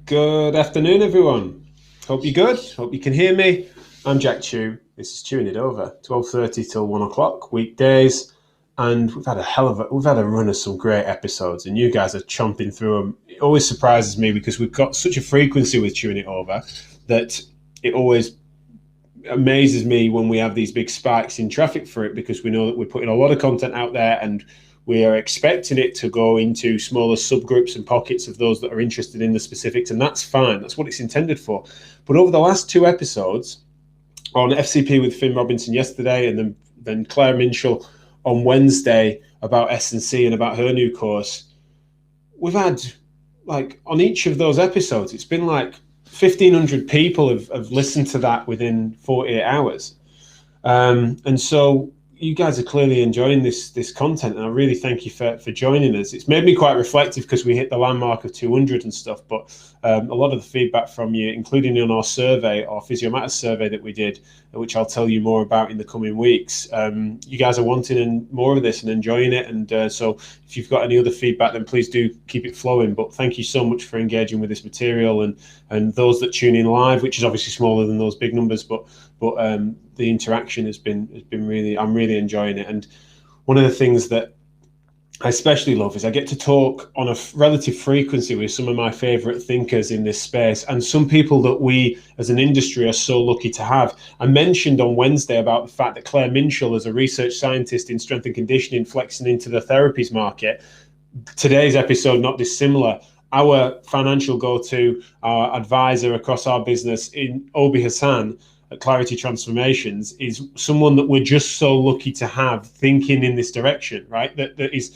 Good afternoon, everyone. Hope you're good. Hope you can hear me. I'm Jack Chew. This is Chewing It Over, 12:30 till 1 o'clock weekdays, and we've had a run of some great episodes, and you guys are chomping through them. It always surprises me because we've got such a frequency with Chewing It Over that it always amazes me when we have these big spikes in traffic for it, because we know that we're putting a lot of content out there and we are expecting it to go into smaller subgroups and pockets of those that are interested in the specifics, and that's fine. That's what it's intended for. But over the last two episodes, on FCP with Finn Robinson yesterday, and then Claire Minshall on Wednesday about S&C and about her new course, we've had, like, on each of those episodes, it's been like 1,500 people have listened to that within 48 hours. And so you guys are clearly enjoying this content, and I really thank you for joining us. It's made me quite reflective because we hit the landmark of 200 and stuff, but a lot of the feedback from you, including in our survey, our Physio Matters survey that we did, which I'll tell you more about in the coming weeks, you guys are wanting more of this and enjoying it. And so if you've got any other feedback, then please do keep it flowing. But thank you so much for engaging with this material, and those that tune in live, which is obviously smaller than those big numbers, but the interaction has been really, I'm really enjoying it. And one of the things that I especially love is I get to talk on a relative frequency with some of my favorite thinkers in this space, and some people that we as an industry are so lucky to have. I mentioned on Wednesday about the fact that Claire Minshall, as a research scientist in strength and conditioning, flexing into the therapies market. Today's episode, not dissimilar. Our financial go-to, our advisor across our business in Obi Hasan at Clarity Transformations, is someone that we're just so lucky to have thinking in this direction, right? That is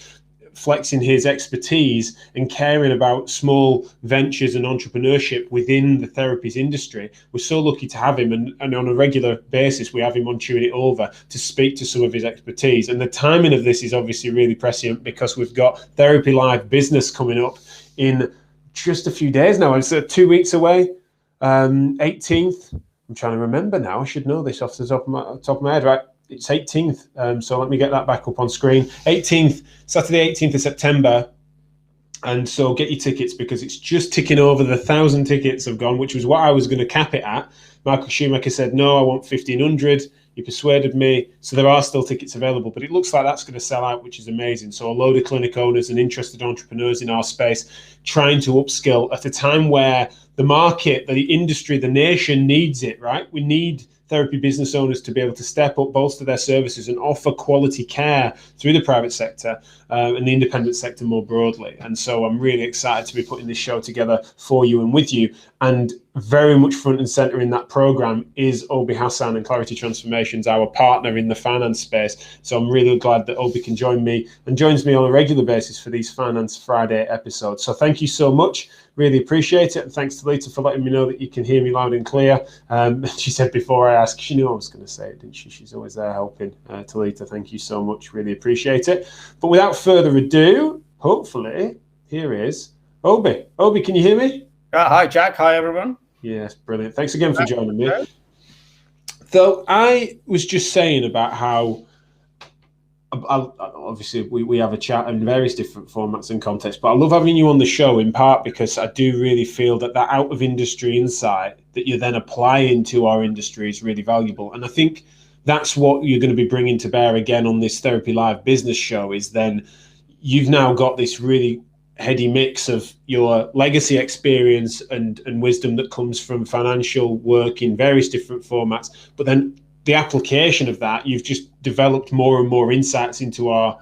flexing his expertise and caring about small ventures and entrepreneurship within the therapies industry. We're so lucky to have him, and on a regular basis we have him on Chewing It Over to speak to some of his expertise. And the timing of this is obviously really prescient because we've got Therapy Live Business coming up in just a few days now. It's 2 weeks away, 18th. I'm trying to remember now. I should know this off the top of my head, right? It's 18th. So let me get that back up on screen. 18th, Saturday, 18th of September. And so get your tickets, because it's just ticking over. The 1,000 tickets have gone, which was what I was going to cap it at. Michael Schumacher said, no, I want 1,500. He persuaded me. So there are still tickets available, but it looks like that's going to sell out, which is amazing. So a load of clinic owners and interested entrepreneurs in our space trying to upskill at a time where the market, the industry, the nation needs it, right? We need therapy business owners to be able to step up, bolster their services, and offer quality care through the private sector and the independent sector more broadly. And so I'm really excited to be putting this show together for you and with you. And very much front and center in that program is Obi Hasan and Clarity Transformations, our partner in the finance space. So I'm really glad that Obi can join me and joins me on a regular basis for these Finance Friday episodes. So thank you so much. Really appreciate it. And thanks to Lita for letting me know that you can hear me loud and clear. She said before I asked, she knew I was going to say it, didn't she? She's always there helping. Talita, thank you so much. Really appreciate it. But without further ado, hopefully, here is Obi. Obi, can you hear me? Hi, Jack. Hi, everyone. Yes, brilliant. Thanks again for joining me. So I was just saying about how obviously we have a chat in various different formats and contexts, but I love having you on the show in part because I do really feel that out of industry insight that you're then applying to our industry is really valuable. And I think that's what you're going to be bringing to bear again on this Therapy Live Business show, is then you've now got this really heady mix of your legacy experience and wisdom that comes from financial work in various different formats, but then the application of that, you've just developed more and more insights into our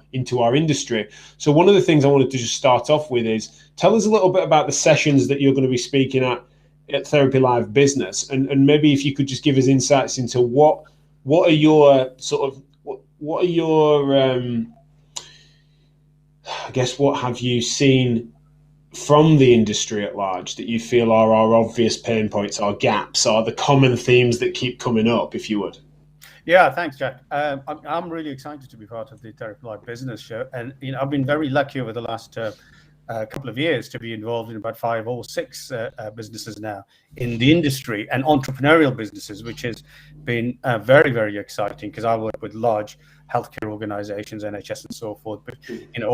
industry. So one of the things I wanted to just start off with is tell us a little bit about the sessions that you're going to be speaking at Therapy Live Business, and maybe if you could just give us insights into what are your sort of what are your I guess what have you seen from the industry at large that you feel are our obvious pain points, our gaps, are the common themes that keep coming up, if you would? Yeah, thanks, Jack. I'm really excited to be part of the Therapy Live Business show, and I've been very lucky over the last couple of years to be involved in about 5 or 6 businesses now in the industry, and entrepreneurial businesses, which has been very, very exciting because I work with large healthcare organizations, NHS and so forth, but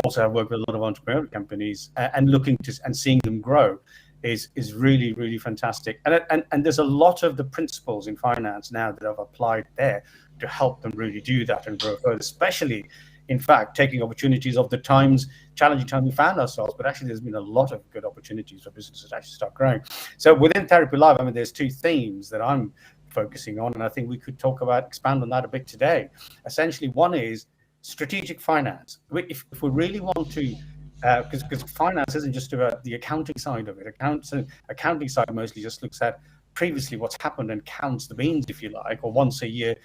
also I've worked with a lot of entrepreneurial companies and looking to and seeing them grow is really, really fantastic. And there's a lot of the principles in finance now that I've applied there to help them really do that and grow further, especially, in fact, taking opportunities of the challenging time we found ourselves. But actually, there's been a lot of good opportunities for businesses to actually start growing. So within Therapy Live, I mean, there's two themes that I'm focusing on, and I think we could expand on that a bit today. Essentially, one is strategic finance. If we really want to, because finance isn't just about the accounting side of it. Accounting side mostly just looks at previously what's happened and counts the beans, if you like, or once a year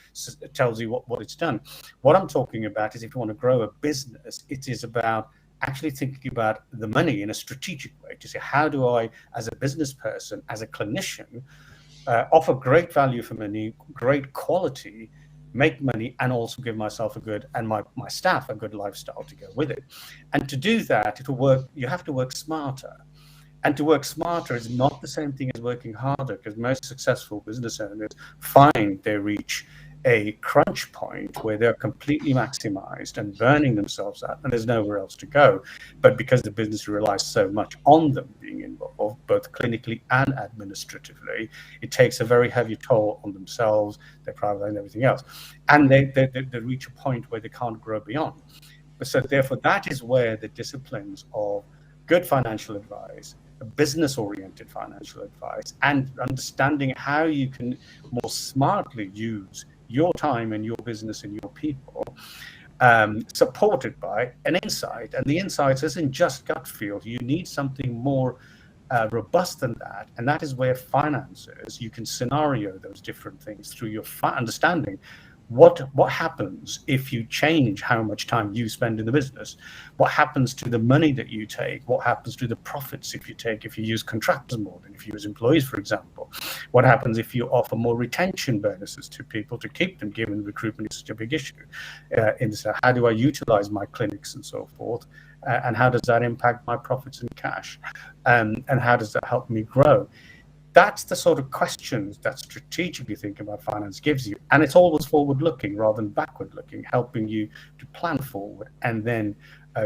tells you what it's done. What I'm talking about is if you want to grow a business, it is about actually thinking about the money in a strategic way to say, how do I, as a business person, as a clinician, offer great value for money, great quality, make money, and also give myself a good, and my staff a good lifestyle to go with it. And to do that, it'll work. You have to work smarter. And to work smarter is not the same thing as working harder, because most successful business owners find they reach a crunch point where they're completely maximized and burning themselves out, and there's nowhere else to go. But because the business relies so much on them being involved, both clinically and administratively, it takes a very heavy toll on themselves, their private and everything else. And they reach a point where they can't grow beyond. So therefore, that is where the disciplines of good financial advice, business-oriented financial advice, and understanding how you can more smartly use your time and your business and your people, supported by an insight. And the insight isn't just gut feel. You need something more robust than that. And that is where finances, you can scenario those different things through your understanding. What happens if you change how much time you spend in the business? What happens to the money that you take? What happens to the profits if you use contractors more than if you use employees, for example? What happens if you offer more retention bonuses to people to keep them, given recruitment is such a big issue? How do I utilize my clinics and so forth? And how does that impact my profits and cash? And how does that help me grow? That's the sort of questions that strategically thinking about finance gives you. And it's always forward-looking rather than backward-looking, helping you to plan forward and then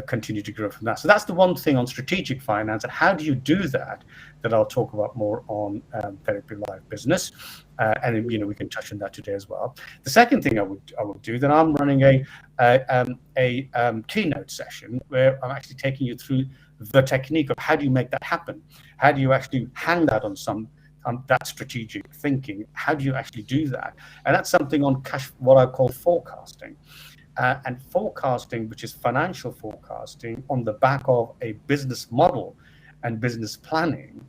continue to grow from that. So that's the one thing on strategic finance. And how do you do that I'll talk about more on Therapy Live Business. And we can touch on that today as well. The second thing I would do, that I'm running a keynote session where I'm actually taking you through the technique of how do you make that happen? How do you actually hang that on that strategic thinking? How do you actually do that? And that's something on what I call forecasting. And forecasting, which is financial forecasting on the back of a business model and business planning,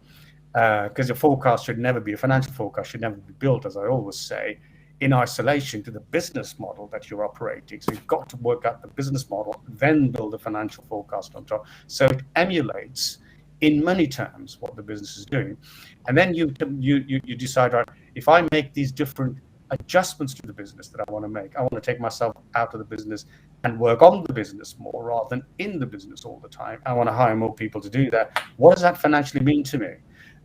because a forecast should never be, a financial forecast should never be built, as I always say, in isolation to the business model that you're operating. So you've got to work out the business model, then build a financial forecast on top. So it emulates, in money terms, what the business is doing. And then you decide, right, if I make these different adjustments to the business that I want to make, I want to take myself out of the business and work on the business more rather than in the business all the time. I want to hire more people to do that. What does that financially mean to me?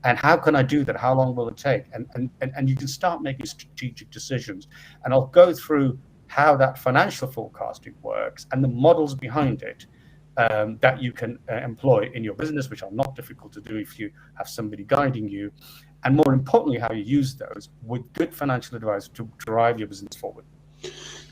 And how can I do that? How long will it take? And you can start making strategic decisions. And I'll go through how that financial forecasting works and the models behind it that you can employ in your business, which are not difficult to do if you have somebody guiding you. And more importantly, how you use those with good financial advice to drive your business forward.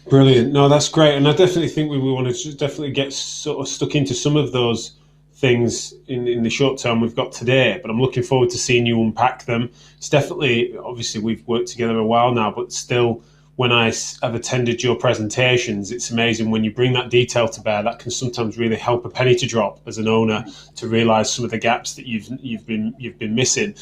Brilliant. No, that's great. And I definitely think we want to definitely get sort of stuck into some of those things in the short term we've got today, but I'm looking forward to seeing you unpack them. It's definitely, obviously we've worked together a while now, but still, when I have attended your presentations, it's amazing when you bring that detail to bear. That can sometimes really help a penny to drop as an owner to realize some of the gaps that you've been missing.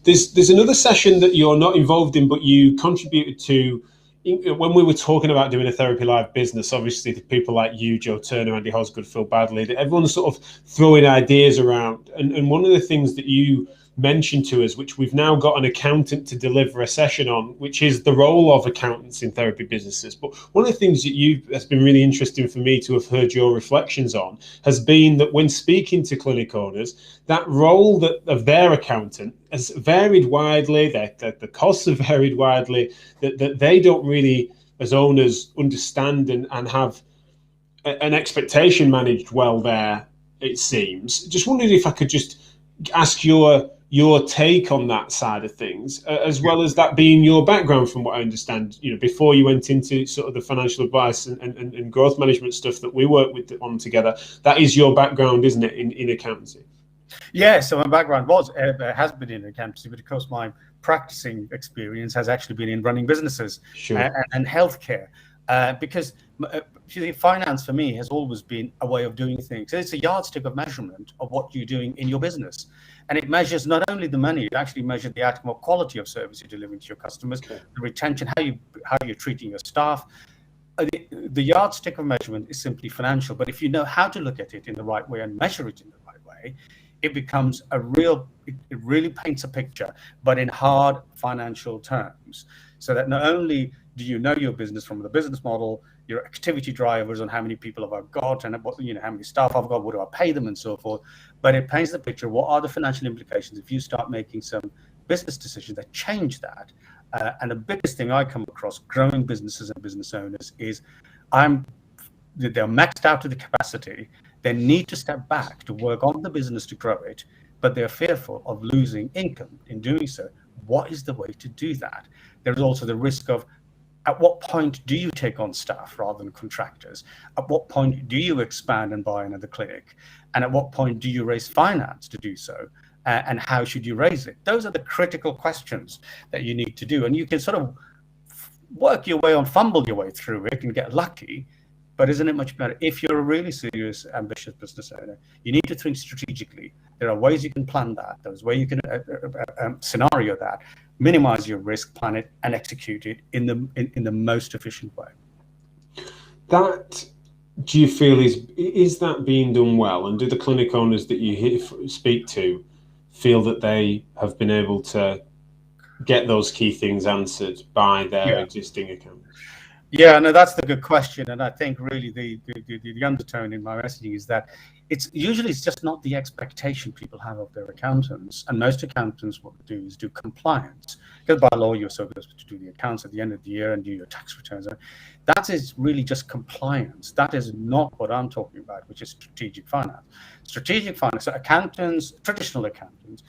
There's another session that you're not involved in, but you contributed to when we were talking about doing a Therapy Live Business. Obviously, the people like you, Joe Turner, Andy Hosgood, Phil Badley, that everyone's sort of throwing ideas around. And one of the things that you mentioned to us, which we've now got an accountant to deliver a session on, which is the role of accountants in therapy businesses. But one of the things that's been really interesting for me to have heard your reflections on has been that when speaking to clinic owners, that role of their accountant has varied widely, the costs have varied widely, that they don't really, as owners, understand and have an expectation managed well there, it seems. Just wondered if I could just ask your your take on that side of things, as well as that being your background, from what I understand, before you went into sort of the financial advice and growth management stuff that we work with on together. That is your background, isn't it, in accountancy? Yeah, so my background has been in accountancy, but of course my practicing experience has actually been in running businesses. Sure. and healthcare, because finance for me has always been a way of doing things. It's a yardstick of measurement of what you're doing in your business, and it measures not only the money, it actually measures the outcome of quality of service you're delivering to your customers, the retention, how you're treating your staff. The yardstick of measurement is simply financial, but if you know how to look at it in the right way and measure it in the right way, it becomes it really paints a picture, but in hard financial terms, so that not only do you know your business from the business model, your activity drivers on how many people have I got and how many staff I've got, what do I pay them and so forth, but it paints the picture. What are the financial implications if you start making some business decisions that change that? And the biggest thing I come across growing businesses and business owners is they're maxed out to the capacity. They need to step back to work on the business to grow it, but they're fearful of losing income in doing so. What is the way to do that? There's also the risk of, at what point do you take on staff rather than contractors? At what point do you expand and buy another clinic? And at what point do you raise finance to do so? And how should you raise it? Those are the critical questions that you need to do. And you can sort of fumble your way through it and get lucky. But isn't it much better? If you're a really serious, ambitious business owner, you need to think strategically. There are ways you can plan that. There's ways you can scenario that, minimize your risk, plan it, and execute it in the most efficient way. That, do you feel, is that being done well? And do the clinic owners that you speak to feel that they have been able to get those key things answered by their existing account? Yeah, no, that's the good question. And I think really the undertone in my messaging is that it's just not the expectation people have of their accountants. And most accountants, what they do is do compliance. Because by law, you're supposed to do the accounts at the end of the year and do your tax returns. That is really just compliance. That is not what I'm talking about, which is strategic finance. Strategic finance, so accountants, traditional accountants,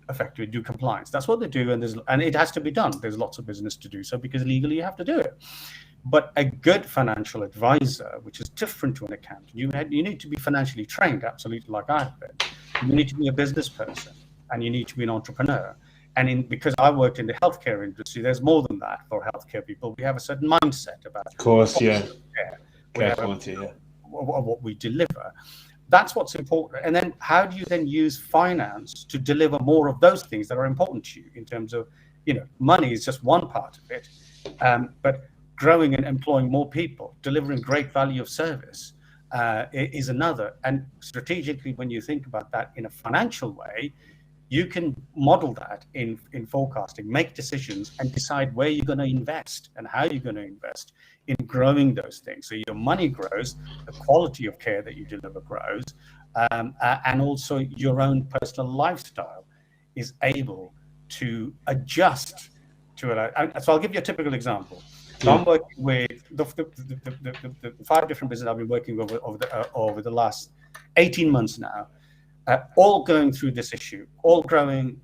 effectively do compliance. That's what they do, and it has to be done. There's lots of business to do so because legally you have to do it. But a good financial advisor, which is different to an accountant, you need to be financially trained, absolutely, like I've been. You need to be a business person, and you need to be an entrepreneur. And because I worked in the healthcare industry, there's more than that for healthcare people. We have a certain mindset about, of course, care quality, what we deliver. That's what's important. And then how do you then use finance to deliver more of those things that are important to you in terms of, money is just one part of it, but growing and employing more people, delivering great value of service is another. And strategically, when you think about that in a financial way, you can model that in forecasting, make decisions, and decide where you're going to invest and how you're going to invest in growing those things. So your money grows, the quality of care that you deliver grows, and also your own personal lifestyle is able to adjust to it. So I'll give you a typical example. So I'm working with the 5 different businesses I've been working with over the last 18 months now. All going through this issue, all growing.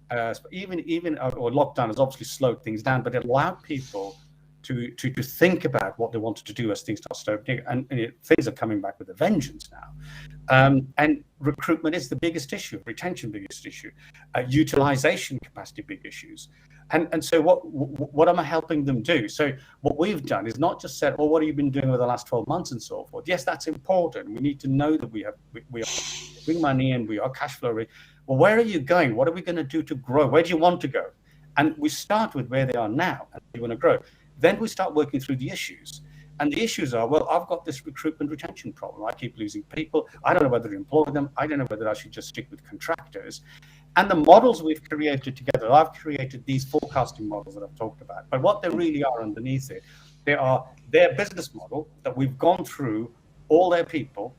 Even lockdown has obviously slowed things down, but it allowed people to think about what they wanted to do as things start slowing, and things are coming back with a vengeance now. And recruitment is the biggest issue, retention biggest issue, utilization capacity big issues. And so what am I helping them do? So what we've done is not just said, well, what have you been doing over the last 12 months and so forth? Yes, that's important. We need to know that we are bring money in, we are cash flow rate. Well, where are you going? What are we going to do to grow? Where do you want to go? And we start with where they are now and they want to grow. Then we start working through the issues. And the issues are, well, I've got this recruitment retention problem. I keep losing people. I don't know whether to employ them. I don't know whether I should just stick with contractors. And the models we've created together, I've created these forecasting models that I've talked about. But what they really are underneath it, they are their business model that we've gone through all their people,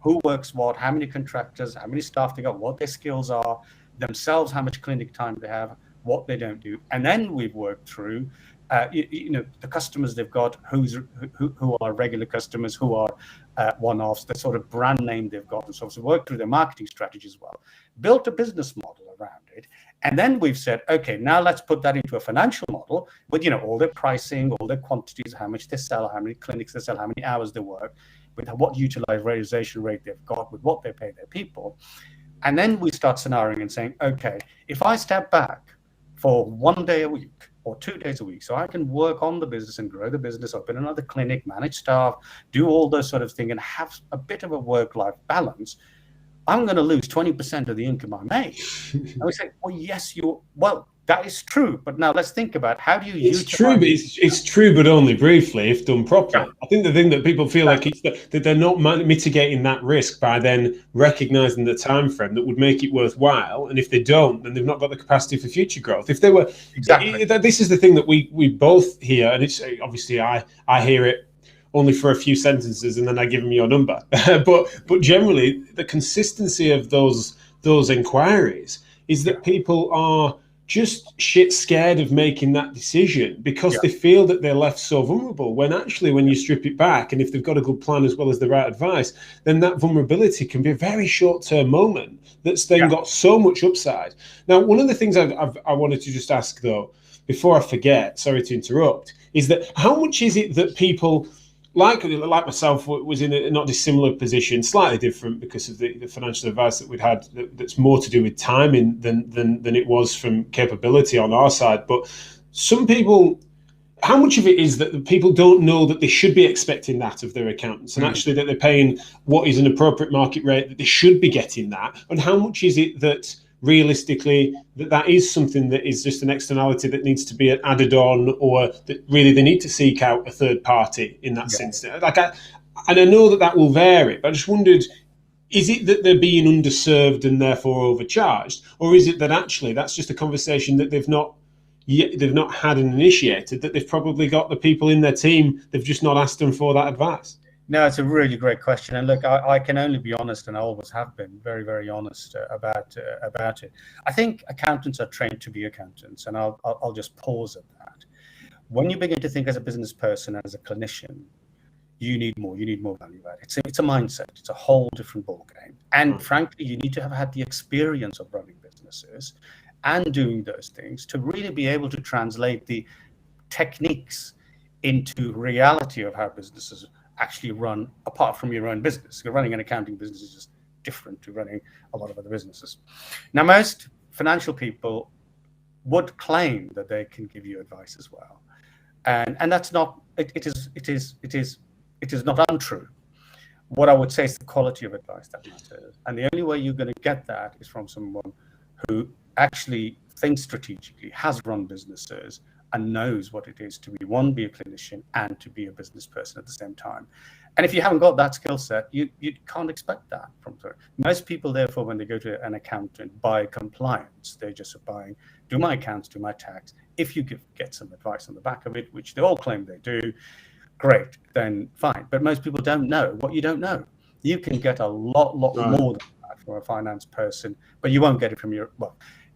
who works what, how many contractors, how many staff they got, what their skills are, themselves, how much clinic time they have, what they don't do. And then we've worked through the customers they've got, who are regular customers, who are one-offs, the sort of brand name they've got, and so work through their marketing strategy as well. Built a business model around it, and then we've said, okay, now let's put that into a financial model with all their pricing, all their quantities, how much they sell, how many clinics they sell, how many hours they work, with what utilization rate they've got, with what they pay their people. And then we start scenarioing and saying, okay, if I step back for 1 day a week or 2 days a week, so I can work on the business and grow the business, open another clinic, manage staff, do all those sort of things, and have a bit of a work-life balance, I'm going to lose 20% of the income I make. And we say, well, yes, that is true. But now let's think about how do you use it. It's true, but only briefly if done properly. Yeah. I think the thing that people feel like it's that they're not mitigating that risk by then recognizing the time frame that would make it worthwhile. And if they don't, then they've not got the capacity for future growth. If they were this is the thing that we both hear, and it's obviously I hear it only for a few sentences and then I give them your number. but generally the consistency of those inquiries is that people are just shit scared of making that decision because they feel that they're left so vulnerable, when actually when you strip it back, and if they've got a good plan as well as the right advice, then that vulnerability can be a very short-term moment that's then got so much upside. Now, one of the things I wanted to just ask though, before I forget, sorry to interrupt, is that how much is it that people like myself was in a not dissimilar position, slightly different because of the financial advice that we'd had that's more to do with timing than it was from capability on our side. But some people, how much of it is that the people don't know that they should be expecting that of their accountants, and actually that they're paying what is an appropriate market rate, that they should be getting that? And how much is it that realistically that is something that is just an externality that needs to be added on, or that really they need to seek out a third party in that sense? And I know that will vary, but I just wondered, is it that they're being underserved and therefore overcharged, or is it that actually that's just a conversation that they've not had and initiated, that they've probably got the people in their team, they've just not asked them for that advice? No, it's a really great question. And look, I can only be honest, and I always have been very, very honest about it. I think accountants are trained to be accountants, and I'll just pause at that. When you begin to think as a business person and as a clinician, you need more value add. It's a mindset. It's a whole different ballgame. And frankly, you need to have had the experience of running businesses and doing those things to really be able to translate the techniques into reality of how businesses actually run, apart from your own business. You're running an accounting business is just different to running a lot of other businesses. Now, most financial people would claim that they can give you advice as well, and that's not. It is not untrue. What I would say is the quality of advice that matters, and the only way you're going to get that is from someone who actually thinks strategically, has run businesses, and knows what it is to be a clinician and to be a business person at the same time. And if you haven't got that skill set, you can't expect that from her. Most people, therefore, when they go to an accountant, buy compliance. They're just buying, do my accounts, do my tax. If you get some advice on the back of it, which they all claim they do, great, then fine. But most people don't know what you don't know. You can get a lot more than that from a finance person, but you won't get it from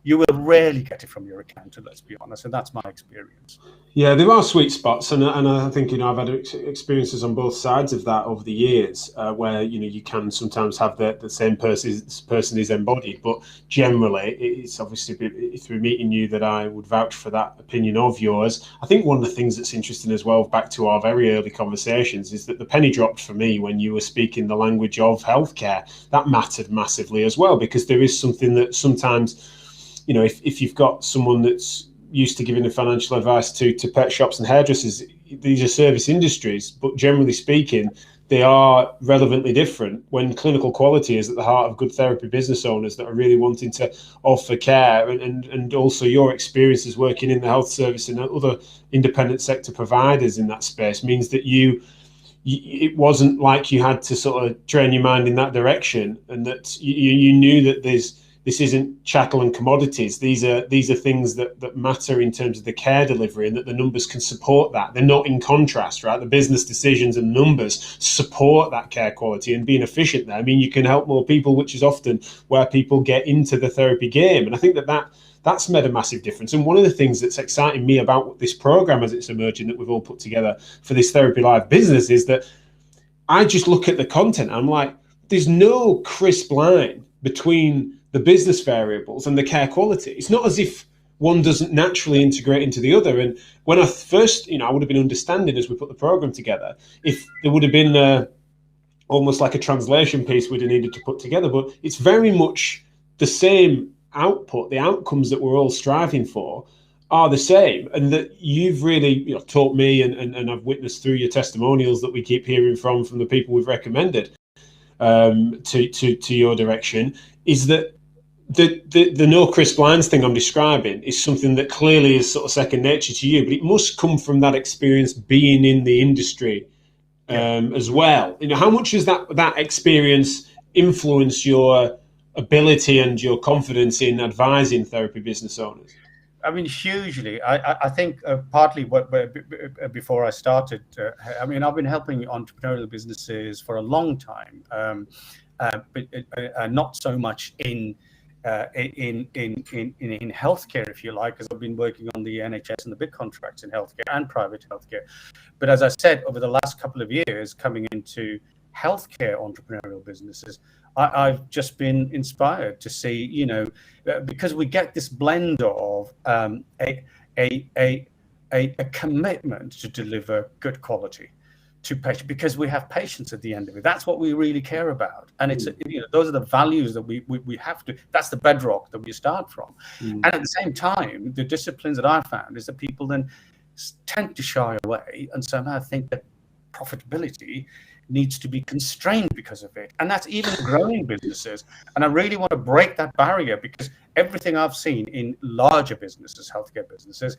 you will rarely get it from your accountant, let's be honest, and that's my experience. Yeah, there are sweet spots, and I think I've had experiences on both sides of that over the years, where you can sometimes have the same person is embodied, but generally it's obviously through meeting you that I would vouch for that opinion of yours. I think one of the things that's interesting as well, back to our very early conversations, is that the penny dropped for me when you were speaking the language of healthcare. That mattered massively as well, because there is something that sometimes, if you've got someone that's used to giving the financial advice to pet shops and hairdressers, these are service industries, but generally speaking, they are relevantly different when clinical quality is at the heart of good therapy business owners that are really wanting to offer care. And also your experiences working in the health service and other independent sector providers in that space means that it wasn't like you had to sort of train your mind in that direction, and that you knew that this isn't chattel and commodities. These are things that matter in terms of the care delivery, and that the numbers can support that. They're not in contrast, right? The business decisions and numbers support that care quality and being efficient there. I mean, you can help more people, which is often where people get into the therapy game. And I think that's made a massive difference. And one of the things that's exciting me about this program as it's emerging that we've all put together for this Therapy Live business is that I just look at the content. I'm like, there's no crisp line between the business variables and the care quality. It's not as if one doesn't naturally integrate into the other. And when I first, I would have been understanding as we put the program together, if there would have been almost like a translation piece we'd have needed to put together. But it's very much the same output. The outcomes that we're all striving for are the same, and that you've really taught me, and I've witnessed through your testimonials that we keep hearing from the people we've recommended to your direction, is that the no crisp lines thing I'm describing is something that clearly is sort of second nature to you, but it must come from that experience being in the industry as well. How much has that experience influenced your ability and your confidence in advising therapy business owners? I mean, hugely. I think partly before I started, I've been helping entrepreneurial businesses for a long time, but not so much in healthcare, if you like, because I've been working on the NHS and the big contracts in healthcare and private healthcare. But as I said, over the last couple of years, coming into healthcare entrepreneurial businesses, I've just been inspired to see, because we get this blend of a commitment to deliver good quality to patients, because we have patients at the end of it. That's what we really care about, and it's those are the values that we have to. That's the bedrock that we start from. And at the same time, the disciplines that I found is that people then tend to shy away and somehow think that profitability needs to be constrained because of it. And that's even growing businesses. And I really want to break that barrier, because everything I've seen in larger businesses, healthcare businesses,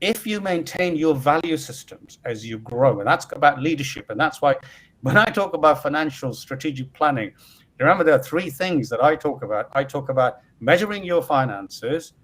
if you maintain your value systems as you grow, and that's about leadership. And that's why when I talk about financial strategic planning, remember there are three things that I talk about. I talk about measuring your finances,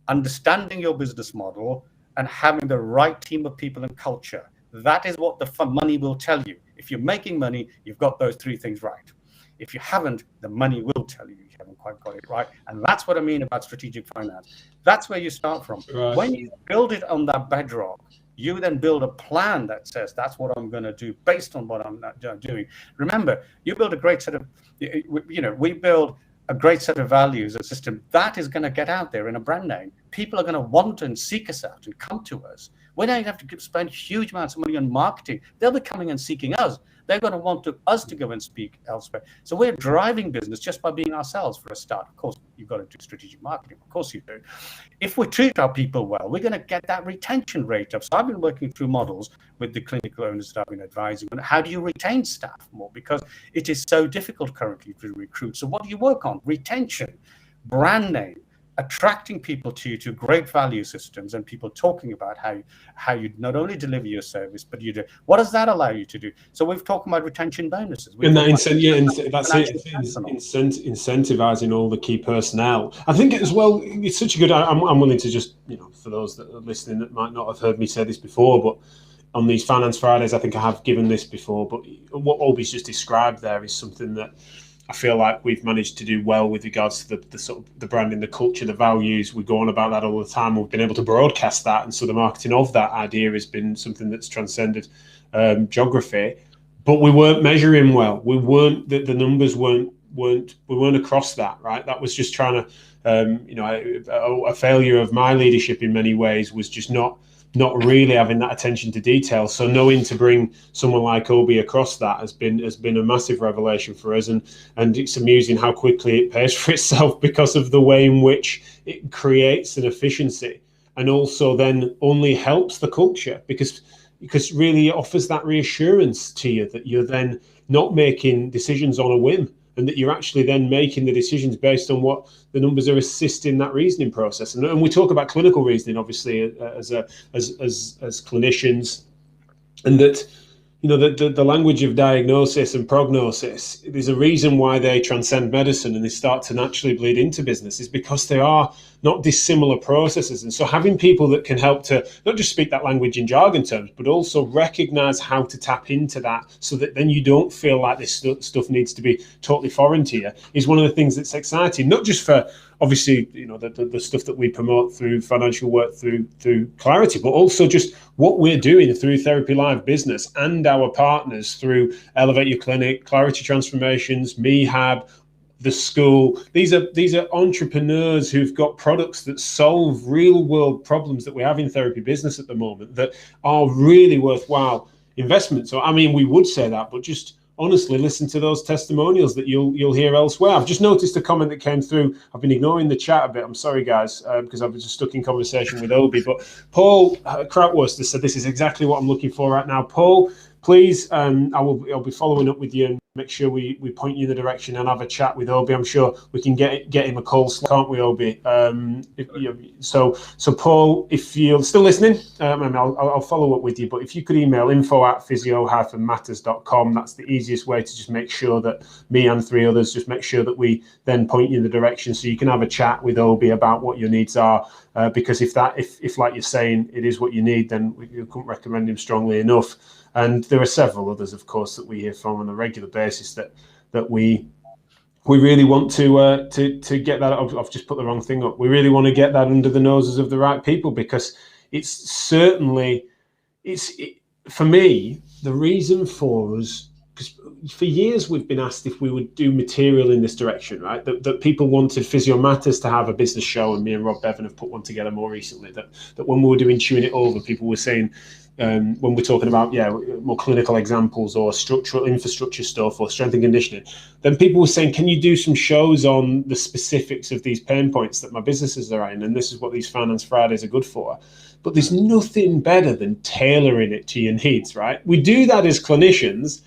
understanding your business model, and having the right team of people and culture. That is what the money will tell you. If you're making money, you've got those three things right. If you haven't, the money will tell you haven't quite got it right. And that's what I mean about strategic finance. That's where you start from. Right. When you build it on that bedrock, you then build a plan that says, that's what I'm going to do based on what I'm doing. Remember, you build a great set of, we build a great set of values, a system that is going to get out there in a brand name. People are going to want and seek us out and come to us. We don't have to spend huge amounts of money on marketing. They'll be coming and seeking us. They're going to want us to go and speak elsewhere. So we're driving business just by being ourselves for a start. Of course, you've got to do strategic marketing. Of course you do. If we treat our people well, we're going to get that retention rate up. So I've been working through models with the clinical owners that I've been advising on how do you retain staff more, because it is so difficult currently to recruit. So what do you work on? Retention, brand name, attracting people to you, to great value systems, and people talking about how you not only deliver your service, but you do. What does that allow you to do? So we've talked about retention bonuses. And that's it. Incentivizing all the key personnel. I think as well, it's such a good. I'm willing to just, for those that are listening that might not have heard me say this before, but on these Finance Fridays, I think I have given this before. But what Obi's just described there is something that I feel like we've managed to do well with regards to the sort of the branding, the culture, the values. We go on about that all the time. We've been able to broadcast that, and so the marketing of that idea has been something that's transcended geography. But we weren't measuring well. We weren't. The numbers weren't. We weren't across that. Right. That was just trying to. A failure of my leadership in many ways was just not really having that attention to detail. So knowing to bring someone like Obi across that has been a massive revelation for us, and it's amusing how quickly it pays for itself because of the way in which it creates an efficiency, and also then only helps the culture because really it offers that reassurance to you that you're then not making decisions on a whim, and that you're actually then making the decisions based on what the numbers are assisting that reasoning process. And we talk about clinical reasoning, obviously, as clinicians, and that the language of diagnosis and prognosis, there's a reason why they transcend medicine and they start to naturally bleed into business, is because they are not dissimilar processes. And so having people that can help to not just speak that language in jargon terms, but also recognize how to tap into that so that then you don't feel like this stuff needs to be totally foreign to you, is one of the things that's exciting, not just for obviously, the stuff that we promote through financial work, through Clarity, but also just what we're doing through Therapy Live Business and our partners through Elevate Your Clinic, Clarity Transformations, MeHab, the school. These are entrepreneurs who've got products that solve real world problems that we have in therapy business at the moment that are really worthwhile investments. So, I mean, we would say that, but just honestly listen to those testimonials that you'll hear elsewhere. I've just noticed a comment that came through. I've been ignoring the chat a bit. I'm sorry, guys, because I was just stuck in conversation with Obi. But Paul Krautwurster said this is exactly what I'm looking for right now. Paul, please, I'll be following up with you and make sure we point you in the direction and have a chat with Obi. I'm sure we can get him a call, can't we, Obi? So Paul, if you're still listening, I'll follow up with you. But if you could email info@physio-matters.com, that's the easiest way to just make sure that me and 3 others just make sure that we then point you in the direction so you can have a chat with Obi about what your needs are. Because if like you're saying, it is what you need, then we couldn't recommend him strongly enough. And there are several others, of course, that we hear from on a regular basis that we really want to get that. I've just put the wrong thing up. We really want to get that under the noses of the right people, because it's certainly for me the reason for us. Because for years we've been asked if we would do material in this direction, right? That people wanted Physio Matters to have a business show, and me and Rob Bevan have put one together more recently. That when we were doing Chewing It Over, people were saying, when we're talking about more clinical examples or structural infrastructure stuff or strength and conditioning, then people were saying, can you do some shows on the specifics of these pain points that my businesses are in, and this is what these Finance Fridays are good for. But there's nothing better than tailoring it to your needs, right? We do that as clinicians.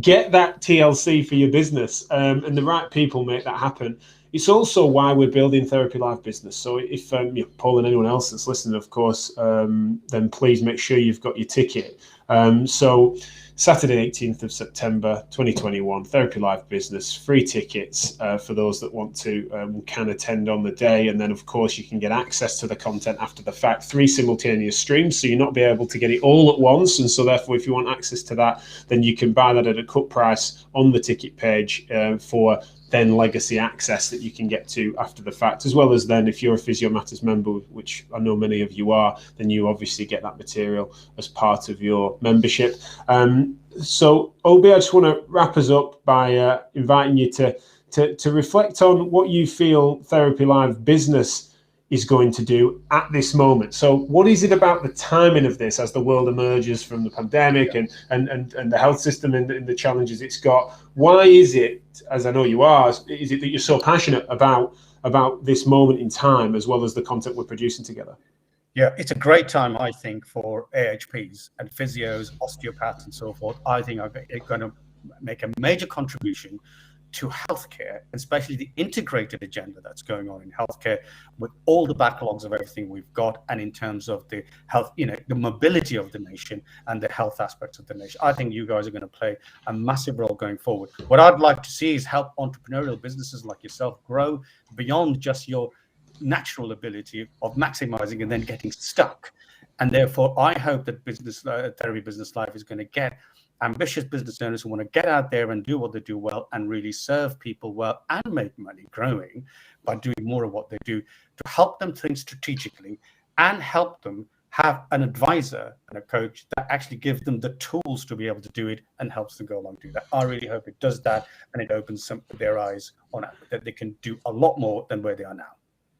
Get that TLC for your business, and the right people make that happen. It's also why we're building Therapy Live Business. So if Paul and anyone else that's listening, of course, then please make sure you've got your ticket. So Saturday, 18th of September, 2021, Therapy Live Business, free tickets for those that want to can attend on the day. And then, of course, you can get access to the content after the fact, 3 simultaneous streams. So you'll not be able to get it all at once. And so therefore, if you want access to that, then you can buy that at a cut price on the ticket page for then legacy access that you can get to after the fact, as well as then if you're a Physio Matters member, which I know many of you are, then you obviously get that material as part of your membership. So Obi, I just want to wrap us up by inviting you to reflect on what you feel Therapy Live Business is going to do at this moment. So what is it about the timing of this as the world emerges from the pandemic and the health system and the challenges it's got? Why is it, as I know you are, is it that you're so passionate about this moment in time, as well as the content we're producing together? Yeah, it's a great time, I think, for AHPs and physios, osteopaths, and so forth. I think are going to make a major contribution to healthcare, especially the integrated agenda that's going on in healthcare, with all the backlogs of everything we've got, and in terms of the health, the mobility of the nation and the health aspects of the nation. I think you guys are going to play a massive role going forward. What I'd like to see is help entrepreneurial businesses like yourself grow beyond just your natural ability of maximizing and then getting stuck. And therefore, I hope that Therapy Business Live is going to get ambitious business owners who want to get out there and do what they do well and really serve people well and make money growing by doing more of what they do, to help them think strategically and help them have an advisor and a coach that actually gives them the tools to be able to do it and helps them go along do that. I really hope it does that, and it opens their eyes on that they can do a lot more than where they are now.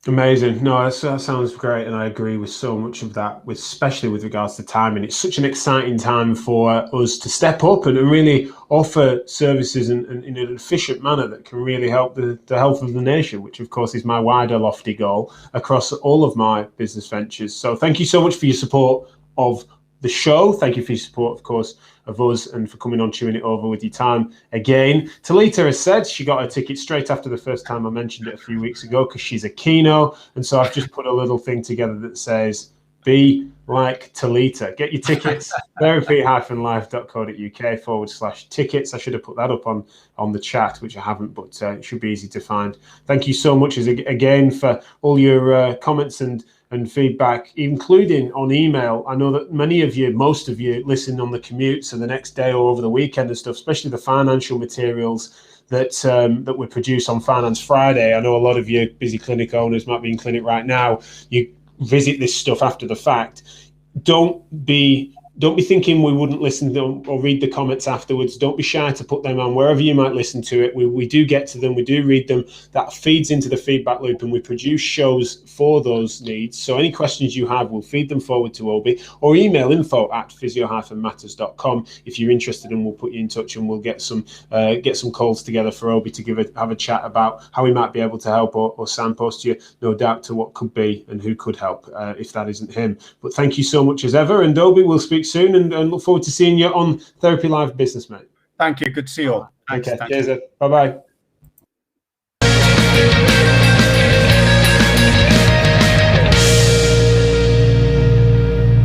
Amazing. No, that sounds great, and I agree with so much of that, especially with regards to timing. It's such an exciting time for us to step up and really offer services in an efficient manner that can really help the health of the nation, which of course is my wider lofty goal across all of my business ventures. So thank you so much for your support of the show. Thank you for your support, of course, of us, and for coming on Chewing It Over with your time again. Talita has said she got her ticket straight after the first time I mentioned it a few weeks ago, because she's a keno, and so I've just put a little thing together that says, Be like Talita. Get your tickets, therapy-life.co.uk/tickets. I should have put that up on the chat, which I haven't, but it should be easy to find. Thank you so much again for all your comments and feedback, including on email. I know that most of you listen on the commute, so the next day or over the weekend and stuff, especially the financial materials that we produce on Finance Friday. I know a lot of you busy clinic owners might be in clinic right now. You visit this stuff after the fact. Don't be thinking we wouldn't listen or read the comments afterwards. Don't be shy to put them on wherever you might listen to it. We do get to them. We do read them. That feeds into the feedback loop, and we produce shows for those needs. So any questions you have, we'll feed them forward to Obi, or email info@physio-matters.com if you're interested, and we'll put you in touch, and we'll get some calls together for Obi to have a chat about how he might be able to help, or signpost you, no doubt, to what could be and who could help if that isn't him. But thank you so much as ever, and Obi, we'll speak soon, and look forward to seeing you on Therapy Live Business, mate. Thank you. Good to see you all. Thanks. Okay. Cheers. Bye-bye.